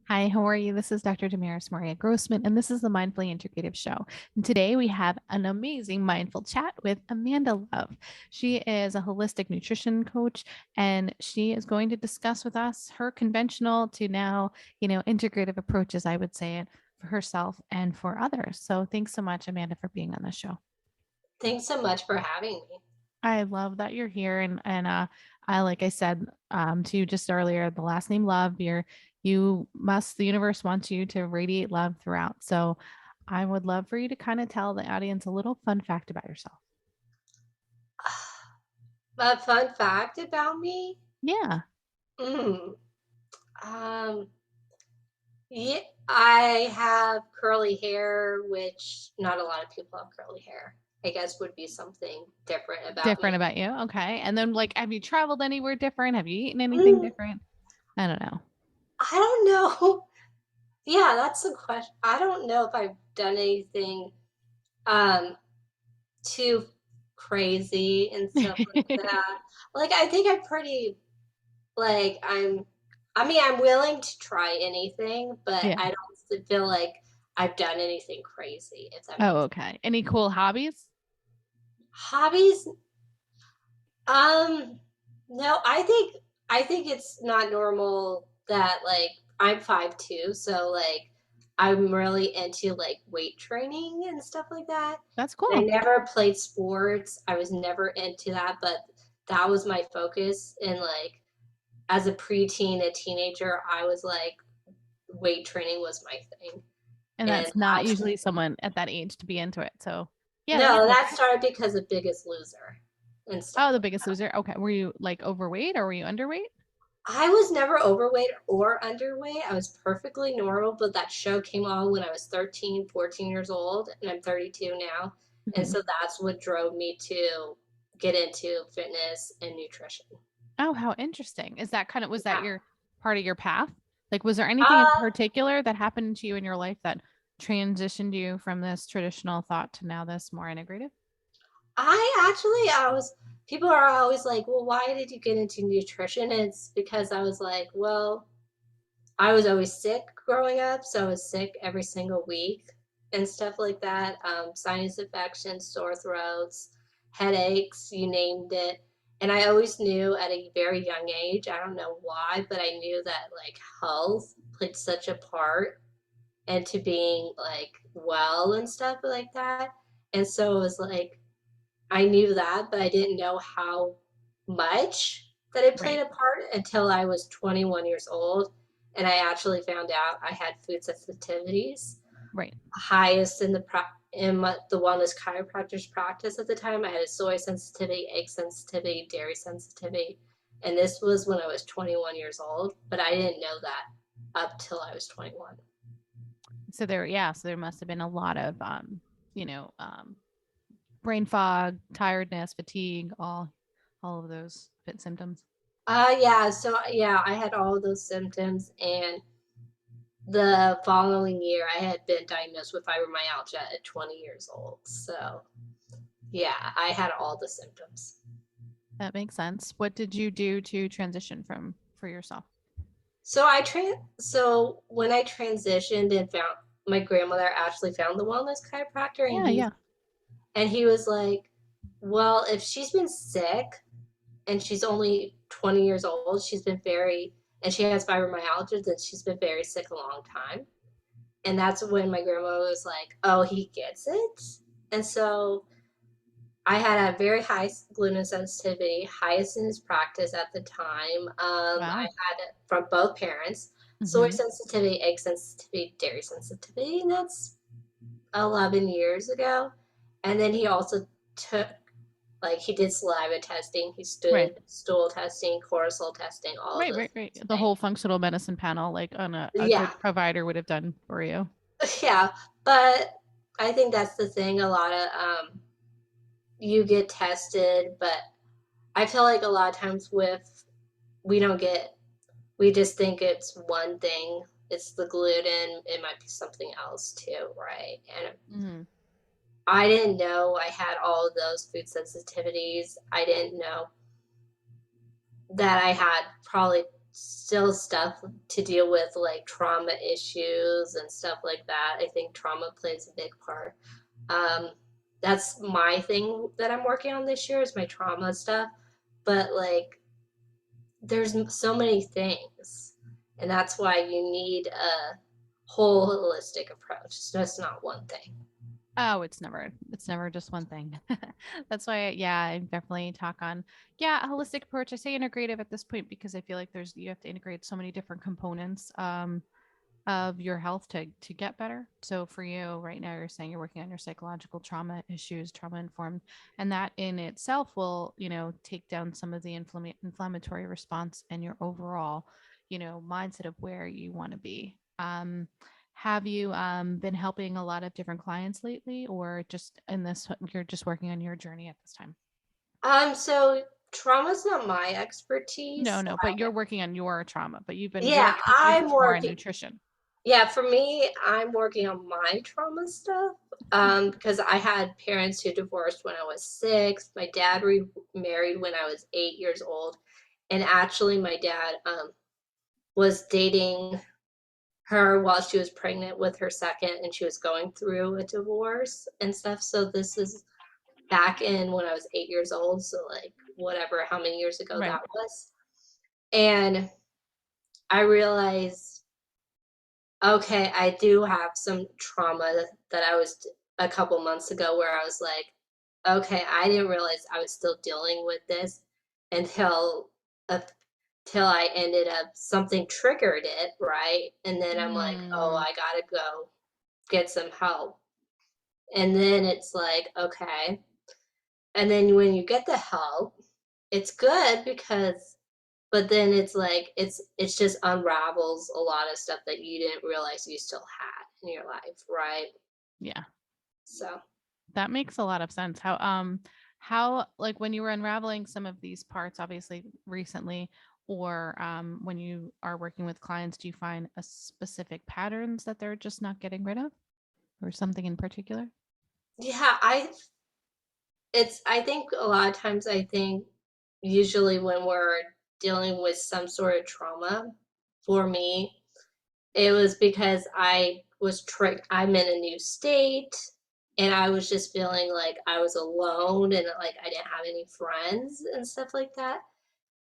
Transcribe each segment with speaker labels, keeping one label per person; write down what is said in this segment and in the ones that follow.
Speaker 1: Hi, how are you? This is Dr. Damaris Maria Grossman, and this is the Mindfully Integrative Show. And today we have an amazing mindful chat with Amanda Love. She is a holistic nutrition coach, and she is going to discuss with us her conventional to now, integrative approaches, I would say it, for herself and for others. So thanks so much, Amanda, for being on the show.
Speaker 2: Thanks so much for having me.
Speaker 1: I love that you're here, and I like I said to you just earlier, the last name Love. The universe wants you to radiate love throughout. So I would love for you to kind of tell the audience a little fun fact about yourself.
Speaker 2: A fun fact about me?
Speaker 1: Yeah.
Speaker 2: Mm, um, yeah, I have curly hair, which not a lot of people have curly hair. I guess would be something different about
Speaker 1: Different
Speaker 2: me.
Speaker 1: about you. Okay. And then like have you traveled anywhere different? Have you eaten anything
Speaker 2: Mm,
Speaker 1: different? I don't know.
Speaker 2: I don't know. Yeah, that's a question. I don't know if I've done anything um too crazy and stuff like that. Like I think I'm pretty Like I'm willing to try anything, but
Speaker 1: Yeah.
Speaker 2: I don't feel like I've done anything crazy, if that
Speaker 1: Oh,
Speaker 2: makes
Speaker 1: okay. Any cool hobbies?
Speaker 2: hobbies. Um, no, I think it's not normal that like I'm 5'2", so like I'm really into like weight training and stuff like that.
Speaker 1: That's
Speaker 2: I
Speaker 1: cool.
Speaker 2: never played sports. I was never into that, but that was my focus. And like as a preteen, a teenager, I was like weight training was my thing.
Speaker 1: And
Speaker 2: And
Speaker 1: that's not
Speaker 2: that's
Speaker 1: usually someone at that age to be into it. So yeah, that's
Speaker 2: no,
Speaker 1: cool.
Speaker 2: that started because of Biggest Loser and stuff
Speaker 1: Oh, the
Speaker 2: like
Speaker 1: biggest
Speaker 2: that.
Speaker 1: loser. Okay. Were you like overweight or were you underweight?
Speaker 2: I was never overweight or underweight. I was perfectly normal, but that show came on when I was 13, 14 years old, and I'm 32 now. And
Speaker 1: Mhm.
Speaker 2: so that's what drove me to get into fitness and nutrition.
Speaker 1: Oh, how interesting. Was that
Speaker 2: Yeah.
Speaker 1: your part of your path? Like, was there anything in
Speaker 2: Uh,
Speaker 1: particular that happened to you in your life that transitioned you from this traditional thought to now this more integrative?
Speaker 2: I was, people are always like, well, why did you get into nutrition? And it's because I was like, well, I was always sick growing up, so I was sick every single week and stuff like that. Sinus infections, sore throats, headaches, you named it. And I always knew at a very young age, I don't know why, but I knew that like health played such a part into being like well and stuff like that. And so it was like I knew that, but I didn't know how much that it played
Speaker 1: Right.
Speaker 2: a part until I was 21 years old. And I actually found out I had food sensitivities,
Speaker 1: Right.
Speaker 2: highest in the wellness chiropractor's practice at the time. I had a soy sensitivity, egg sensitivity, dairy sensitivity. And this was when I was 21 years old, but I didn't know that up till I was 21.
Speaker 1: So there must have been a lot of you know, um brain fog, tiredness, fatigue, all of those fit symptoms.
Speaker 2: Yeah, so yeah, I had all of those symptoms, and the following year, I had been diagnosed with fibromyalgia at 20 years old. So, yeah, I had all the symptoms.
Speaker 1: That makes sense. What did you do to transition from for yourself?
Speaker 2: So when I transitioned and found my grandmother actually found the wellness chiropractor,
Speaker 1: Yeah, yeah.
Speaker 2: and he was like, "Well, if she's been sick and she's only 20 years old, and she has fibromyalgia, then she's been very sick a long time." And that's when my grandma was like, "Oh, he gets it." And so I had a very high gluten sensitivity, highest in his practice at the time. I
Speaker 1: Wow.
Speaker 2: had it from both parents, soy
Speaker 1: Hmm.
Speaker 2: sensitivity, egg sensitivity, dairy sensitivity, and that's 11 years ago. And then he also took, like, he did saliva testing, he
Speaker 1: Right.
Speaker 2: stood stool testing, cortisol testing, all of
Speaker 1: Right,
Speaker 2: those
Speaker 1: right, right. The
Speaker 2: things.
Speaker 1: whole functional medicine panel, like on a
Speaker 2: Yeah,
Speaker 1: good provider would have done for you.
Speaker 2: yeah. But I think that's the thing. A lot of you get tested, but I feel like a lot of times we don't get, we just think it's one thing. It's the gluten. It might be something else too, right? And
Speaker 1: Hmm.
Speaker 2: I didn't know I had all of those food sensitivities. I didn't know that I had probably still stuff to deal with, like trauma issues and stuff like that. I think trauma plays a big part. Um, that's my thing that I'm working on this year is my trauma stuff. But like, there's so many things, and that's why you need a whole holistic approach. It's just not one thing.
Speaker 1: Oh, it's never just one thing. That's why, yeah, I definitely talk on, yeah, a holistic approach. I say integrative at this point because I feel like you have to integrate so many different components. Of your health to get better. So for you right now, you're saying you're working on your psychological trauma issues, trauma informed, and that in itself will, take down some of the inflammatory response and your overall, mindset of where you want to be. Have you been helping a lot of different clients lately, or just in this, you're just working on your journey at this time?
Speaker 2: So trauma's not my
Speaker 1: No,
Speaker 2: expertise.
Speaker 1: no, but you're working on your trauma, but
Speaker 2: Yeah,
Speaker 1: your expertise
Speaker 2: I'm
Speaker 1: is more in
Speaker 2: working.
Speaker 1: nutrition.
Speaker 2: Yeah, for me, I'm working on my trauma stuff. Because I had parents who divorced when I was 6. My dad remarried when I was 8 years old. And actually, my dad was dating her while she was pregnant with her second, and she was going through a divorce and stuff. So this is back in when I was 8 years old. So, like, whatever, how many years ago
Speaker 1: Right.
Speaker 2: that was. And I realized, okay, I do have some trauma that I was a couple months ago where I was like, okay, I didn't realize I was still dealing with this until uh, till I ended up something triggered it, right? And then I'm like, oh,
Speaker 1: Mm,
Speaker 2: I gotta go get some help. And then it's like, okay. And then when you get the help, it's good because but then it's like it's just unravels a lot of stuff that you didn't realize you still had in your life, right?
Speaker 1: yeah.
Speaker 2: So
Speaker 1: That makes a lot of sense. How like when you were unraveling some of these parts, obviously recently, or when you are working with clients, do you find a specific patterns that they're just not getting rid of, or something in particular?
Speaker 2: yeah, I think a lot of times I think usually when we're dealing with some sort of trauma, for me, it was because I'm in a new state, and I was just feeling like I was alone and like I didn't have any friends and stuff like that.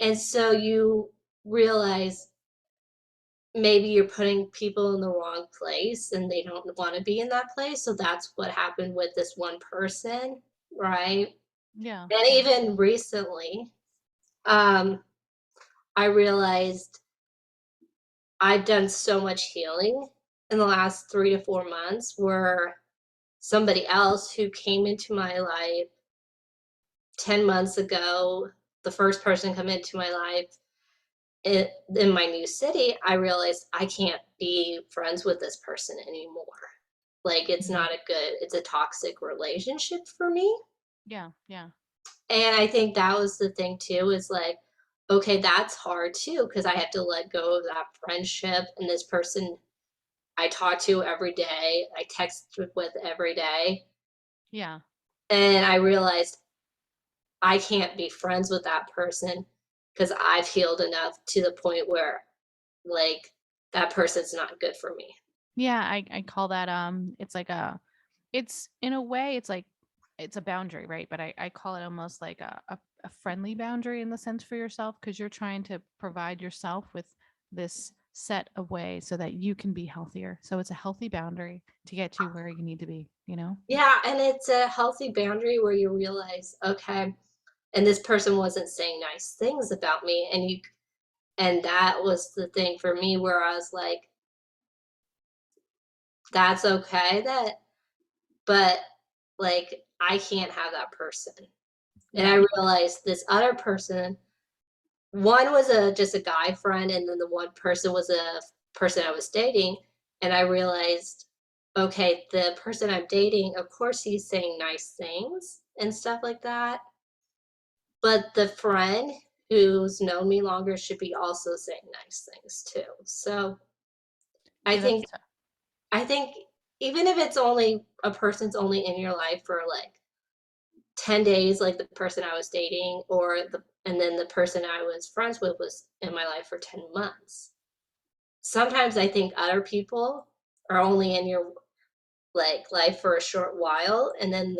Speaker 2: And so you realize maybe you're putting people in the wrong place and they don't want to be in that place. So that's what happened with this one person, right?
Speaker 1: Yeah,
Speaker 2: And
Speaker 1: yeah.
Speaker 2: even recently, um, I realized I've done so much healing in the last 3 to 4 months where somebody else who came into my life 10 months ago, the first person come into my life in my new city, I realized I can't be friends with this person anymore. Like
Speaker 1: Mhm.
Speaker 2: it's a toxic relationship for me.
Speaker 1: Yeah, yeah,
Speaker 2: And I think that was the thing too, is like, okay, that's hard too, because I have to let go of that friendship and this person I talk to every day, I text with every day.
Speaker 1: yeah.
Speaker 2: And I realized I can't be friends with that person because I've healed enough to the point where like that person's not good for me.
Speaker 1: Yeah, I call that it's like it's in a way it's like it's a boundary, right? But I call it almost like a friendly boundary in the sense for yourself because you're trying to provide yourself with this set of ways so that you can be healthier. So it's a healthy boundary to get to where you need to be, you know?
Speaker 2: Yeah, and it's a healthy boundary where you realize, okay, and this person wasn't saying nice things about me, and that was the thing for me where I was like, that's okay that but like I can't have that person. And
Speaker 1: Yeah.
Speaker 2: I realized this other person, one was a just a guy friend, and then the one person was a person I was dating, and I realized, okay, the person I'm dating, of course he's saying nice things and stuff like that, but the friend who's known me longer should be also saying nice things too. So I
Speaker 1: Yeah,
Speaker 2: think
Speaker 1: that's tough.
Speaker 2: I think even if it's only a person's only in your life for like 10 days like the person I was dating, and then the person I was friends with was in my life for 10 months. Sometimes I think other people are only in your like life for a short while, and then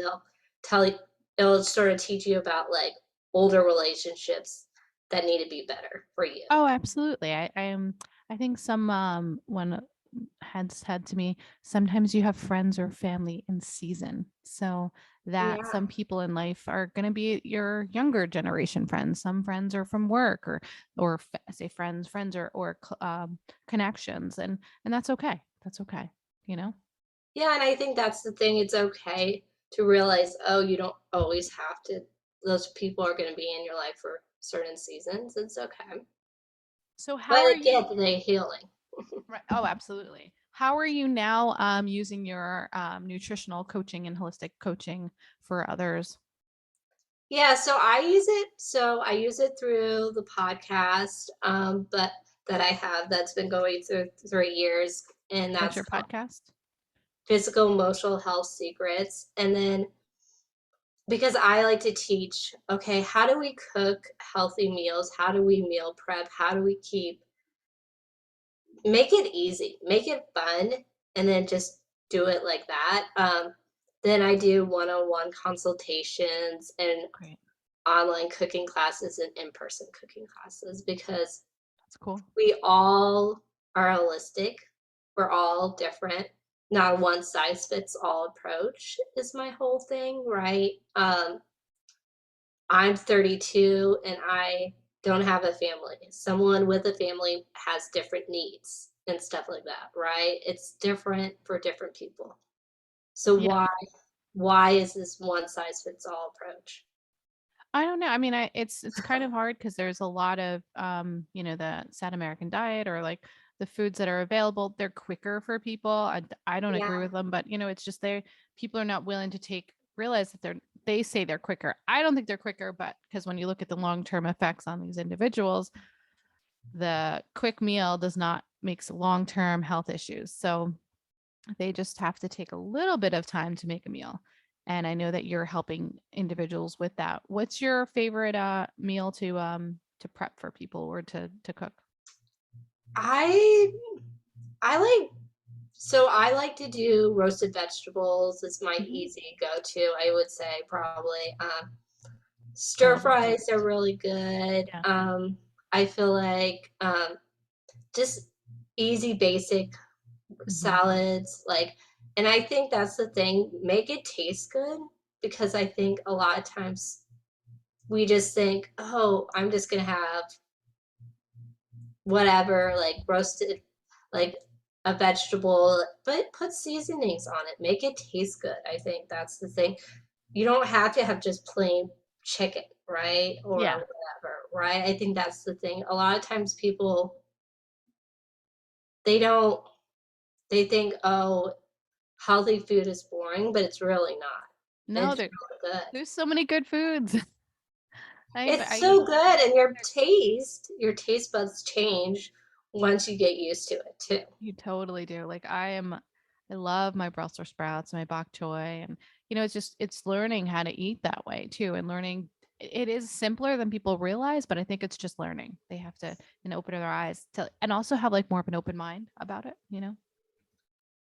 Speaker 2: tell you it'll sort of teach you about like older relationships that need to be better for you.
Speaker 1: Oh, absolutely. I am. I think some one had said to me, sometimes you have friends or family in season. So that
Speaker 2: Yeah.
Speaker 1: some people in life are going to be your younger generation friends. Some friends are from work or say friends or connections, and that's okay. That's okay. You know.
Speaker 2: Yeah, and I think that's the thing. It's okay to realize, oh, you don't always have to, those people are going to be in your life for certain seasons. It's okay.
Speaker 1: So how
Speaker 2: But
Speaker 1: are
Speaker 2: again,
Speaker 1: you?
Speaker 2: they healing.
Speaker 1: Right. Oh, absolutely. How are you now using your nutritional coaching and holistic coaching for others?
Speaker 2: Yeah, so I use it through the podcast, but that I have that's been going through 3 years, and
Speaker 1: What's
Speaker 2: that's
Speaker 1: your
Speaker 2: called
Speaker 1: podcast?
Speaker 2: Physical Emotional Health Secrets. And then because I like to teach, okay, how do we cook healthy meals? How do we meal prep? How do we make it easy, make it fun, and then just do it like that. Then I do one-on-one consultations and
Speaker 1: Great.
Speaker 2: online cooking classes and in-person cooking classes because
Speaker 1: That's cool.
Speaker 2: we all are holistic. We're all different. Not a one size fits all approach is my whole thing, right? I'm 32 and I don't have a family. Someone with a family has different needs and stuff like that, right? It's different for different people. So
Speaker 1: Yeah.
Speaker 2: why is this one size fits all approach?
Speaker 1: I don't know. I mean, it's kind of hard because there's a lot of the Sad American diet or like the foods that are available. They're quicker for people. I don't
Speaker 2: Yeah.
Speaker 1: agree with them, but it's just people are not willing to realize that they say they're quicker. I don't think they're quicker, but because when you look at the long-term effects on these individuals, the quick meal does not makes long-term health issues. So they just have to take a little bit of time to make a meal. And I know that you're helping individuals with that. What's your favorite meal to prep for people or to cook?
Speaker 2: I I like I like to do roasted vegetables. It's my
Speaker 1: Hmm.
Speaker 2: easy go-to. I would say probably
Speaker 1: I
Speaker 2: stir
Speaker 1: love roasted
Speaker 2: fries are
Speaker 1: veggies.
Speaker 2: really good.
Speaker 1: Yeah.
Speaker 2: I feel like just easy basic
Speaker 1: Hmm.
Speaker 2: salads, like, and I think that's the thing, make it taste good, because I think a lot of times we just think, oh, I'm just gonna have whatever, like roasted, like a vegetable, but put seasonings on it, make it taste good. I think that's the thing. You don't have to have just plain chicken, right? Or
Speaker 1: Yeah.
Speaker 2: whatever, right? I think that's the thing. A lot of times people, they don't, they think, oh, healthy food is boring, but it's really not.
Speaker 1: No,
Speaker 2: It's really good.
Speaker 1: there's so many good foods. I
Speaker 2: It's
Speaker 1: eat
Speaker 2: so good, and your taste buds change once you get used to it too.
Speaker 1: You totally do. Like I love my Brussels sprouts, my bok choy, and it's learning how to eat that way too, and learning it is simpler than people realize, but I think it's just learning. They have to open their eyes to, and also have like more of an open mind about it.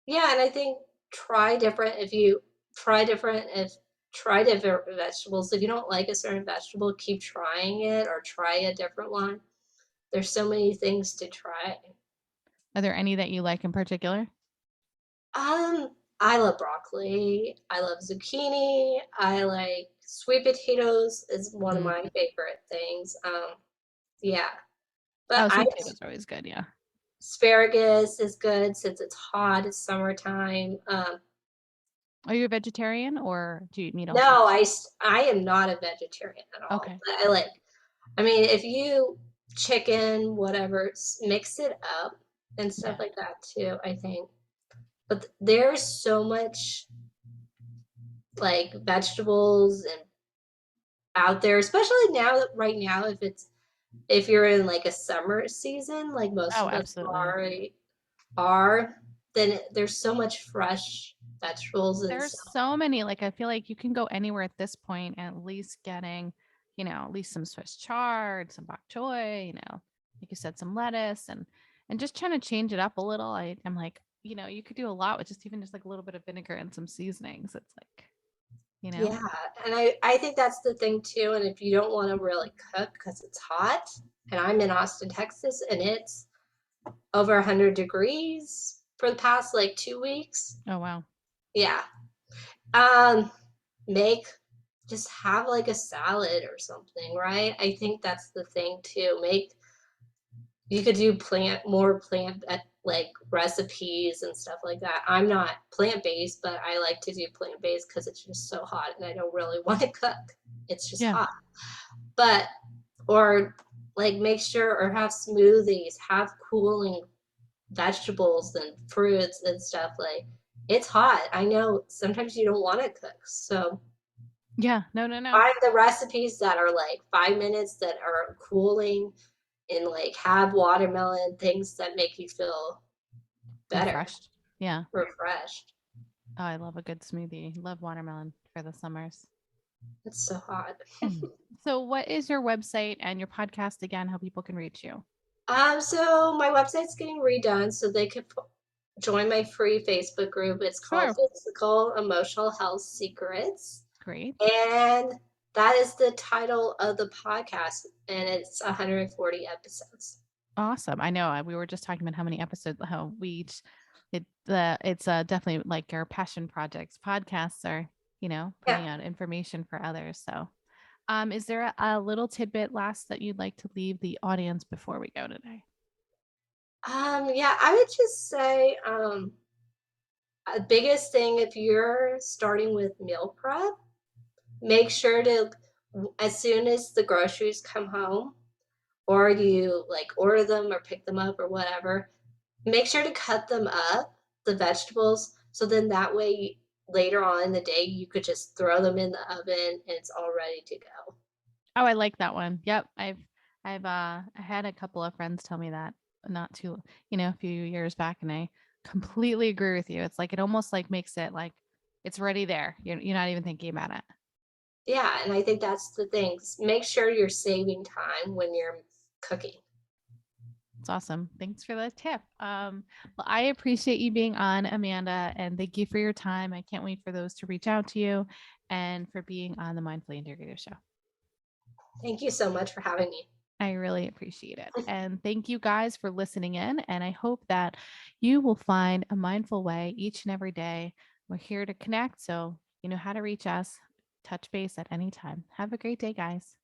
Speaker 2: Yeah, and I think try different if you try different if try different vegetables. If you don't like a certain vegetable, keep trying it or try a different one. There's so many things to try.
Speaker 1: Are there any that you like in particular?
Speaker 2: Um, I love broccoli. I love zucchini. I like sweet potatoes is one of
Speaker 1: Mm.
Speaker 2: my favorite things. Yeah, but
Speaker 1: Oh,
Speaker 2: I
Speaker 1: sweet potatoes are always good. Yeah.
Speaker 2: asparagus is good since it's hot. It's summertime.
Speaker 1: Are you a vegetarian or do you eat meat also?
Speaker 2: No, I am not a vegetarian at all.
Speaker 1: Okay.
Speaker 2: But I mean, if you chicken, whatever, mix it up and stuff
Speaker 1: Yeah.
Speaker 2: like that too, I think. But there's so much like vegetables and out there, especially now, right now, if you're in like a summer season, like most
Speaker 1: Oh,
Speaker 2: of us
Speaker 1: absolutely.
Speaker 2: are, then there's so much fresh. vegetables and
Speaker 1: There's
Speaker 2: stuff.
Speaker 1: so many, like, I feel like you can go anywhere at this point and at least getting, at least some Swiss chard, some bok choy, like you said, some lettuce and just trying to change it up a little. I'm like, you could do a lot with just even just like a little bit of vinegar and some seasonings. It's like, you know,
Speaker 2: Yeah, and I think that's the thing too. And if you don't want to really cook because it's hot, and I'm in Austin, Texas, and it's over 100 degrees for the past like 2 weeks.
Speaker 1: oh wow.
Speaker 2: Yeah. Um, make just have like a salad or something, right? I think that's the thing too. Make you could do plant like recipes and stuff like that. I'm not plant based, but I like to do plant based because it's just so hot and I don't really want to cook. It's just
Speaker 1: Yeah.
Speaker 2: hot. But or like make sure or have smoothies, have cooling vegetables and fruits and stuff. Like it's hot. I know sometimes you don't want to cook. So
Speaker 1: Yeah. No, no, no.
Speaker 2: find the recipes that are like 5 minutes that are cooling and like have watermelon things that make you feel better,
Speaker 1: Refreshed. Yeah.
Speaker 2: refreshed.
Speaker 1: Oh, I love a good smoothie. Love watermelon for the summers.
Speaker 2: It's so hot.
Speaker 1: So what is your website and your podcast again, how people can reach you?
Speaker 2: So my website's getting redone so they could join my free Facebook group. It's called
Speaker 1: Sure.
Speaker 2: Physical Emotional Health Secrets.
Speaker 1: Great.
Speaker 2: And that is the title of the podcast, and it's 140 episodes.
Speaker 1: Awesome. I know we were just talking about how many episodes, how we each, it's definitely like our passion projects. Podcasts are,
Speaker 2: Yeah.
Speaker 1: putting out information for others. So, is there a little tidbit last that you'd like to leave the audience before we go today?
Speaker 2: Yeah, I would just say the biggest thing if you're starting with meal prep, make sure to, as soon as the groceries come home, or you like order them or pick them up or whatever, make sure to cut them up, the vegetables, so then that way later on in the day you could just throw them in the oven and it's all ready to go.
Speaker 1: Oh, I like that one. Yep. I had a couple of friends tell me that not too, a few years back, and I completely agree with you. It's like it almost like makes it like it's already there. You're not even thinking about it.
Speaker 2: Yeah, and I think that's the thing. Make sure you're saving time when you're cooking.
Speaker 1: It's awesome. Thanks for the tip. Well, I appreciate you being on, Amanda, and thank you for your time. I can't wait for those to reach out to you and for being on the Mindfully Integrative Show.
Speaker 2: Thank you so much for having me.
Speaker 1: I really appreciate it. And thank you guys for listening in. And I hope that you will find a mindful way each and every day. We're here to connect. So you know how to reach us, touch base at any time. Have a great day, guys.